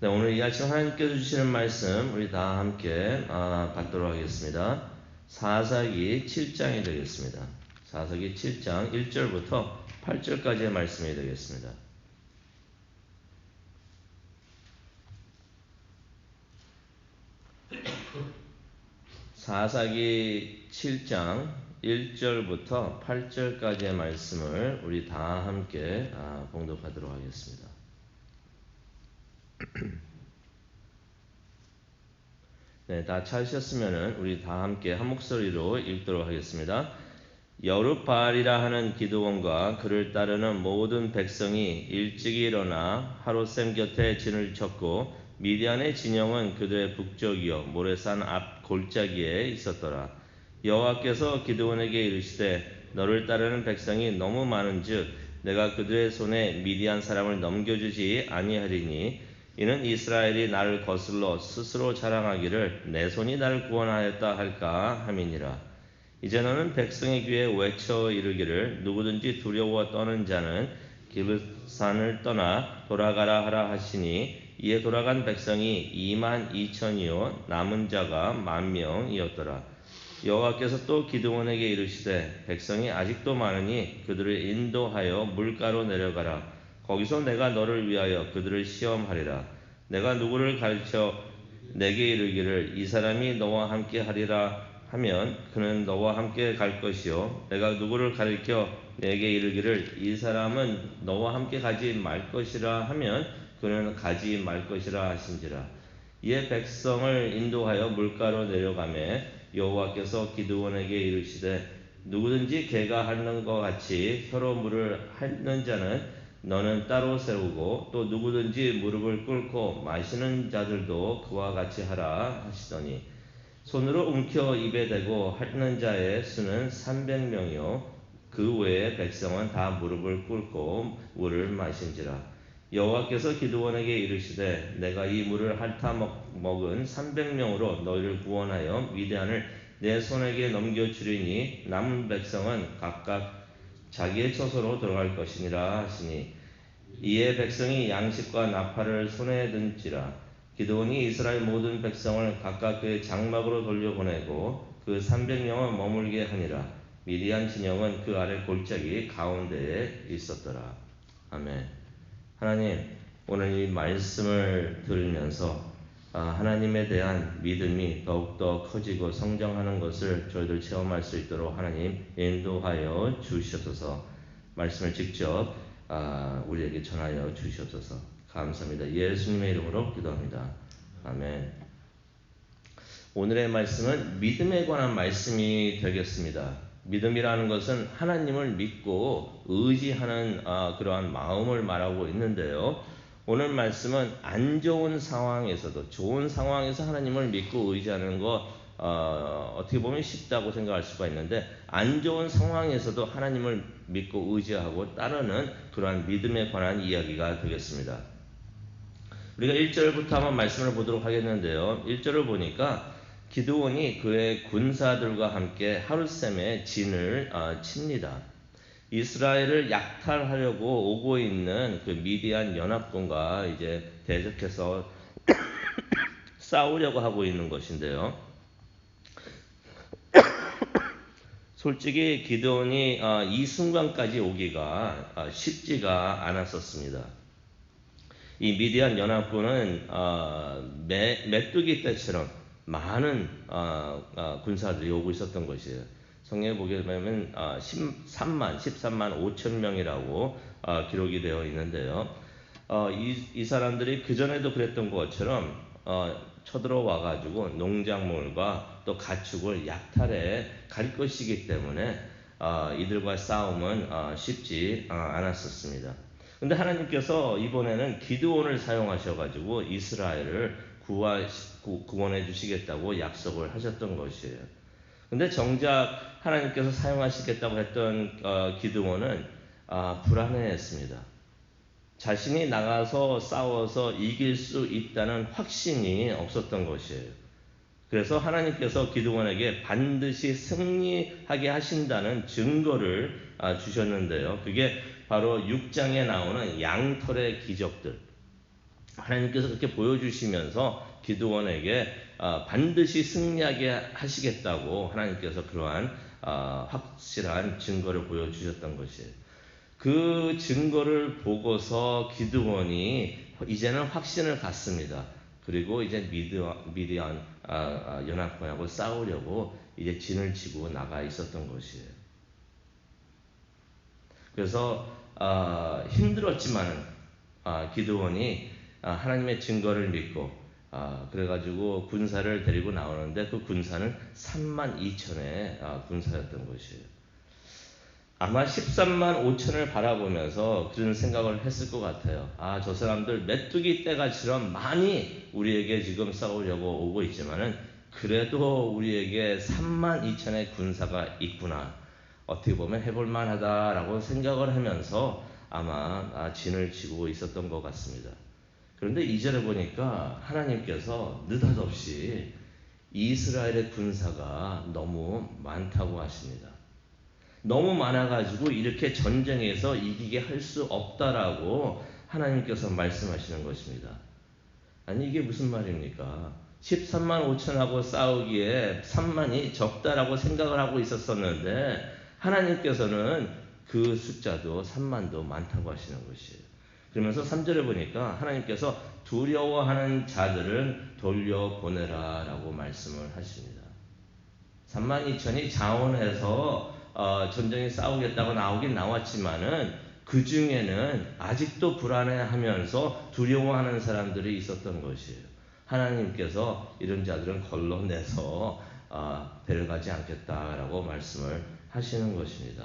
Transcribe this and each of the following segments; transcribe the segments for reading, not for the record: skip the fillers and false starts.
네, 오늘 이 아침 하나님께서 주시는 말씀 우리 다 함께 받도록 하겠습니다. 사사기 7장이 되겠습니다. 사사기 7장 1절부터 8절까지의 말씀이 되겠습니다. 사사기 7장 1절부터 8절까지의 말씀을 우리 다 함께 봉독하도록 하겠습니다. 네, 다 찾으셨으면은 우리 다 함께 한 목소리로 읽도록 하겠습니다. 여룻바알이라 하는 기드온과 그를 따르는 모든 백성이 일찍이 일어나 하룻샘 곁에 진을 쳤고 미디안의 진영은 그들의 북쪽이요 모레산 앞 골짜기에 있었더라. 여호와께서 기드온에게 이르시되 너를 따르는 백성이 너무 많은즉 내가 그들의 손에 미디안 사람을 넘겨주지 아니하리니 이는 이스라엘이 나를 거슬러 스스로 자랑하기를 내 손이 나를 구원하였다 할까 함이니라. 이제 너는 백성의 귀에 외쳐 이르기를 누구든지 두려워 떠는 자는 기브산을 떠나 돌아가라 하라 하시니 이에 돌아간 백성이 22,000이요 남은 자가 10,000명이었더라. 여호와께서 또 기드온에게 이르시되 백성이 아직도 많으니 그들을 인도하여 물가로 내려가라. 거기서 내가 너를 위하여 그들을 시험하리라. 내가 누구를 가르쳐 내게 이르기를 이 사람이 너와 함께 하리라 하면 그는 너와 함께 갈 것이요 내가 누구를 가르쳐 내게 이르기를 이 사람은 너와 함께 가지 말 것이라 하면 그는 가지 말 것이라 하신지라. 이에 백성을 인도하여 물가로 내려가매 여호와께서 기드온에게 이르시되 누구든지 개가 하는 것 같이 혀로 물을 핥는 자는 너는 따로 세우고 또 누구든지 무릎을 꿇고 마시는 자들도 그와 같이 하라 하시더니 손으로 움켜 입에 대고 핥는 자의 수는 300명이요 그 외에 백성은 다 무릎을 꿇고 물을 마신지라. 여호와께서 기드온에게 이르시되 내가 이 물을 핥아 먹은 300명으로 너희를 구원하여 미디안을 내 손에게 넘겨주리니 남은 백성은 각각 자기의 처소로 들어갈 것이니라 하시니 이에 백성이 양식과 나팔을 손에 든지라. 기드온이 이스라엘 모든 백성을 각각 그의 장막으로 돌려보내고 그 300명은 머물게 하니라. 미디안 진영은 그 아래 골짜기 가운데에 있었더라. 아멘. 하나님, 오늘 이 말씀을 들으면서 하나님에 대한 믿음이 더욱더 커지고 성장하는 것을 저희들 체험할 수 있도록 하나님 인도하여 주시옵소서. 말씀을 직접 우리에게 전하여 주시옵소서. 감사합니다. 예수님의 이름으로 기도합니다. 아멘. 오늘의 말씀은 믿음에 관한 말씀이 되겠습니다. 믿음이라는 것은 하나님을 믿고 의지하는 그러한 마음을 말하고 있는데요. 오늘 말씀은 안 좋은 상황에서도 좋은 상황에서 하나님을 믿고 의지하는 거 어떻게 보면 쉽다고 생각할 수가 있는데 안 좋은 상황에서도 하나님을 믿고 의지하고 따르는 그러한 믿음에 관한 이야기가 되겠습니다. 우리가 1절부터 한번 말씀을 보도록 하겠는데요. 1절을 보니까 기드온이 그의 군사들과 함께 하룻샘에 진을 칩니다. 이스라엘을 약탈하려고 오고 있는 그 미디안 연합군과 이제 대적해서 싸우려고 하고 있는 것인데요. 솔직히 기드온이 이 순간까지 오기가 쉽지가 않았었습니다. 이 미디안 연합군은 메뚜기 떼처럼 많은 군사들이 오고 있었던 것이에요. 성경에 보게 되면 13만 5천 명이라고 기록이 되어 있는데요. 이 사람들이 그전에도 그랬던 것처럼 쳐들어와 가지고 농작물과 또 가축을 약탈해 갈 것이기 때문에 이들과 싸움은 쉽지 않았었습니다. 근데 하나님께서 이번에는 기드온을 사용하셔가지고 이스라엘을 구원해 주시겠다고 약속을 하셨던 것이에요. 근데 정작 하나님께서 사용하시겠다고 했던 기드온은 불안해했습니다. 자신이 나가서 싸워서 이길 수 있다는 확신이 없었던 것이에요. 그래서 하나님께서 기드온에게 반드시 승리하게 하신다는 증거를 주셨는데요. 그게 바로 6장에 나오는 양털의 기적들. 하나님께서 그렇게 보여주시면서 기드온에게 반드시 승리하게 하시겠다고 하나님께서 그러한 확실한 증거를 보여주셨던 것이에요. 그 증거를 보고서 기드온이 이제는 확신을 갖습니다. 그리고 이제 미디안 연합군하고 싸우려고 이제 진을 치고 나가 있었던 것이에요. 그래서 힘들었지만 기드온이 하나님의 증거를 믿고 그래가지고 군사를 데리고 나오는데 그 군사는 32,000의 군사였던 것이에요. 아마 13만 5천을 바라보면서 그런 생각을 했을 것 같아요. 저 사람들 메뚜기 떼가처럼 많이 우리에게 지금 싸우려고 오고 있지만은 그래도 우리에게 3만 2천의 군사가 있구나. 어떻게 보면 해볼 만하다라고 생각을 하면서 아마 진을 치고 있었던 것 같습니다. 그런데 2절에 보니까 하나님께서 느닷없이 이스라엘의 군사가 너무 많다고 하십니다. 너무 많아가지고 이렇게 전쟁에서 이기게 할 수 없다라고 하나님께서 말씀하시는 것입니다. 아니 이게 무슨 말입니까? 13만 5천하고 싸우기에 3만이 적다라고 생각을 하고 있었었는데 하나님께서는 그 숫자도 3만도 많다고 하시는 것이에요. 그러면서 3절에 보니까 하나님께서 두려워하는 자들은 돌려보내라 라고 말씀을 하십니다. 3만 2천이 자원해서 전쟁에 싸우겠다고 나오긴 나왔지만은 그 중에는 아직도 불안해하면서 두려워하는 사람들이 있었던 것이에요. 하나님께서 이런 자들은 걸러내서 데려가지 않겠다라고 말씀을 하시는 것입니다.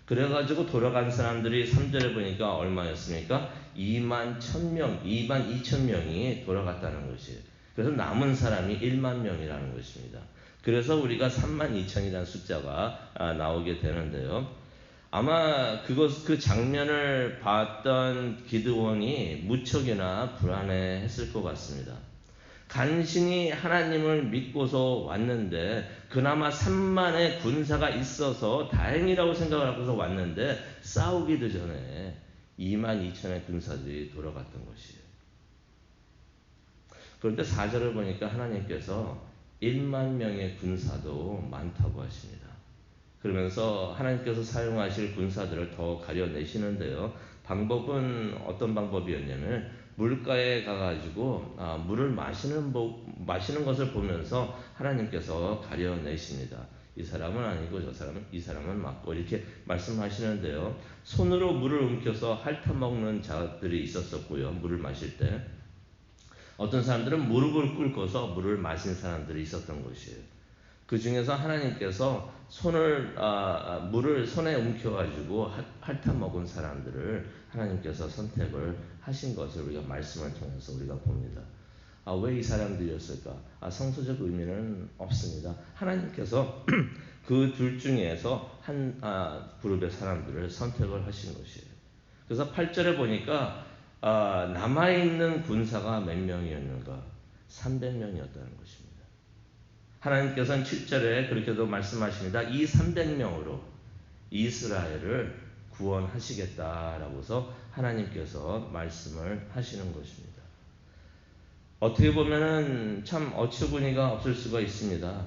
그래가지고 돌아간 사람들이 3절에 보니까 얼마였습니까? 2만 1,000명, 2만 2천 명이 돌아갔다는 것이에요. 그래서 남은 사람이 1만 명이라는 것입니다. 그래서 우리가 3만 2천이라는 숫자가 나오게 되는데요. 아마 그 장면을 봤던 기드온이 무척이나 불안해했을 것 같습니다. 간신히 하나님을 믿고서 왔는데 그나마 3만의 군사가 있어서 다행이라고 생각을 하고서 왔는데 싸우기도 전에 2만 2천의 군사들이 돌아갔던 것이에요. 그런데 4절을 보니까 하나님께서 1만 명의 군사도 많다고 하십니다. 그러면서 하나님께서 사용하실 군사들을 더 가려내시는데요. 방법은 어떤 방법이었냐면 물가에 가가지고 물을 마시는 것을 보면서 하나님께서 가려내십니다. 이 사람은 아니고 저 사람은 이 사람은 맞고 이렇게 말씀하시는데요. 손으로 물을 움켜서 핥아먹는 자들이 있었었고요. 물을 마실 때 어떤 사람들은 무릎을 꿇고서 물을 마신 사람들이 있었던 것이에요. 그 중에서 하나님께서 물을 손에 움켜가지고 핥아먹은 사람들을 하나님께서 선택을 하신 것을 우리가 말씀을 통해서 우리가 봅니다. 왜 이 사람들이었을까? 성서적 의미는 없습니다. 하나님께서 그 둘 중에서 한 그룹의 사람들을 선택을 하신 것이에요. 그래서 8절에 보니까 남아있는 군사가 몇 명이었는가? 300명이었다는 것입니다. 하나님께서는 7절에 그렇게도 말씀하십니다. 이 300명으로 이스라엘을 구원하시겠다라고서 하나님께서 말씀을 하시는 것입니다. 어떻게 보면은 참 어처구니가 없을 수가 있습니다.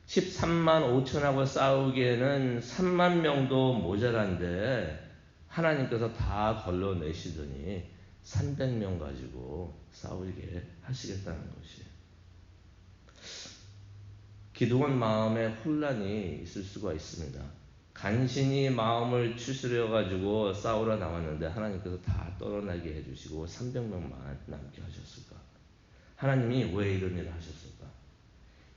13만 5천하고 싸우기에는 3만 명도 모자란데 하나님께서 다 걸러내시더니 300명 가지고 싸우게 하시겠다는 것이에요. 기드온 마음에 혼란이 있을 수가 있습니다. 간신히 마음을 추스려 가지고 싸우러 나왔는데 하나님께서 다 떨어나게 해주시고 300명만 남게 하셨을까? 하나님이 왜 이런 일을 하셨을까?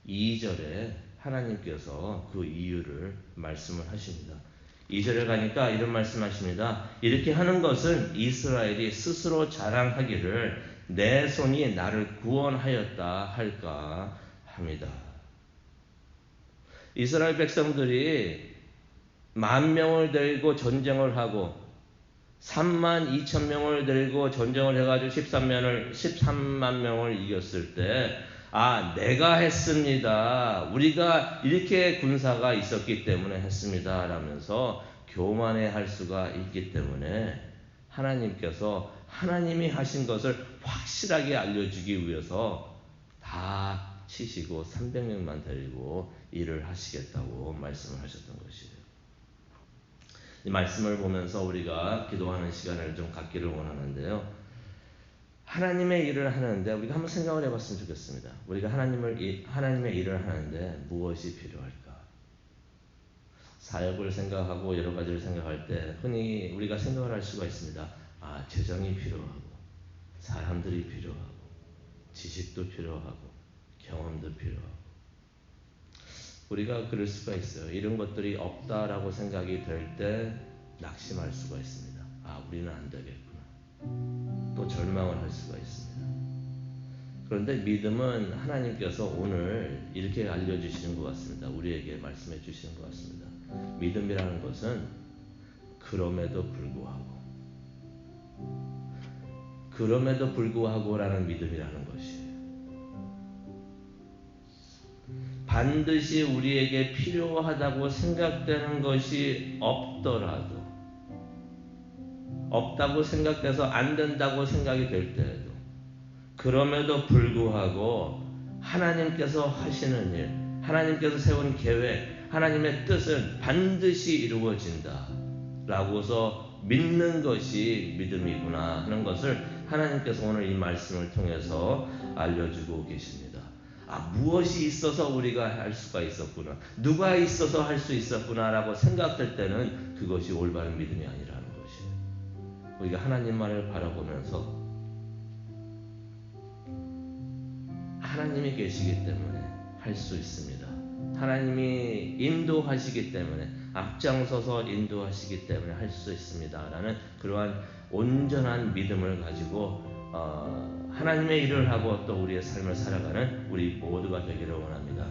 2절에 하나님께서 그 이유를 말씀을 하십니다. 2절에 가니까 이런 말씀하십니다. 이렇게 하는 것은 이스라엘이 스스로 자랑하기를 내 손이 나를 구원하였다 할까 합니다. 이스라엘 백성들이 10,000명을 데리고 전쟁을 하고 3만 2천 명을 데리고 전쟁을 해가지고 13만 명을 이겼을 때 내가 했습니다. 우리가 이렇게 군사가 있었기 때문에 했습니다. 라면서 교만해 할 수가 있기 때문에 하나님께서 하나님이 하신 것을 확실하게 알려주기 위해서 다 치시고 300명만 데리고 일을 하시겠다고 말씀을 하셨던 것이에요. 이 말씀을 보면서 우리가 기도하는 시간을 좀 갖기를 원하는데요. 하나님의 일을 하는데 우리가 한번 생각을 해봤으면 좋겠습니다. 우리가 하나님의 일을 하는데 무엇이 필요할까? 사역을 생각하고 여러 가지를 생각할 때 흔히 우리가 생각을 할 수가 있습니다. 재정이 필요하고 사람들이 필요하고 지식도 필요하고 경험도 필요하고 우리가 그럴 수가 있어요. 이런 것들이 없다라고 생각이 될 때 낙심할 수가 있습니다. 우리는 안 되겠구나. 또 절망을 할 수가 있습니다. 그런데 믿음은 하나님께서 오늘 이렇게 알려주시는 것 같습니다. 우리에게 말씀해 주시는 것 같습니다. 믿음이라는 것은 그럼에도 불구하고라는 믿음이라는 것이에요. 반드시 우리에게 필요하다고 생각되는 것이 없다고 생각돼서 안 된다고 생각이 될 때에도 그럼에도 불구하고 하나님께서 하시는 일, 하나님께서 세운 계획, 하나님의 뜻은 반드시 이루어진다 라고서 믿는 것이 믿음이구나 하는 것을 하나님께서 오늘 이 말씀을 통해서 알려주고 계십니다. 무엇이 있어서 우리가 할 수가 있었구나, 누가 있어서 할 수 있었구나 라고 생각될 때는 그것이 올바른 믿음이 아니라는 것이에요. 우리가 하나님만을 바라보면서 하나님이 계시기 때문에 할 수 있습니다. 하나님이 인도하시기 때문에, 앞장서서 인도하시기 때문에 할 수 있습니다 라는 그러한 온전한 믿음을 가지고 하나님의 일을 하고 또 우리의 삶을 살아가는 우리 모두가 되기를 원합니다.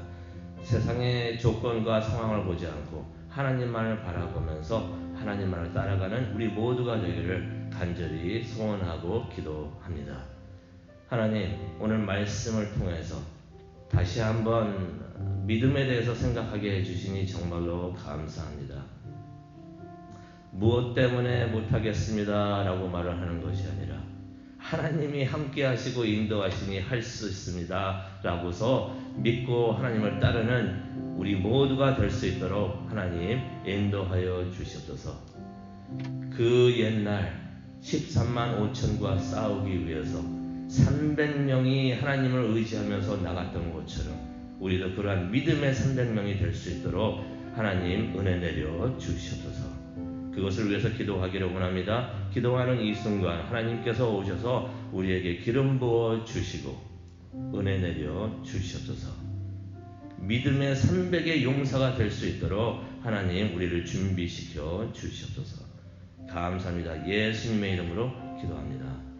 세상의 조건과 상황을 보지 않고 하나님만을 바라보면서 하나님만을 따라가는 우리 모두가 되기를 간절히 소원하고 기도합니다. 하나님, 오늘 말씀을 통해서 다시 한번 믿음에 대해서 생각하게 해주시니 정말로 감사합니다. 무엇 때문에 못하겠습니다 라고 말을 하는 것이 아니라 하나님이 함께 하시고 인도하시니 할 수 있습니다 라고서 믿고 하나님을 따르는 우리 모두가 될 수 있도록 하나님 인도하여 주시옵소서. 그 옛날 13만 5천과 싸우기 위해서 300명이 하나님을 의지하면서 나갔던 것처럼 우리도 그러한 믿음의 300명이 될 수 있도록 하나님 은혜 내려 주시옵소서. 그것을 위해서 기도하기를 원합니다. 기도하는 이 순간 하나님께서 오셔서 우리에게 기름 부어 주시고 은혜 내려 주시옵소서. 믿음의 300의 용사가 될 수 있도록 하나님 우리를 준비시켜 주시옵소서. 감사합니다. 예수님의 이름으로 기도합니다.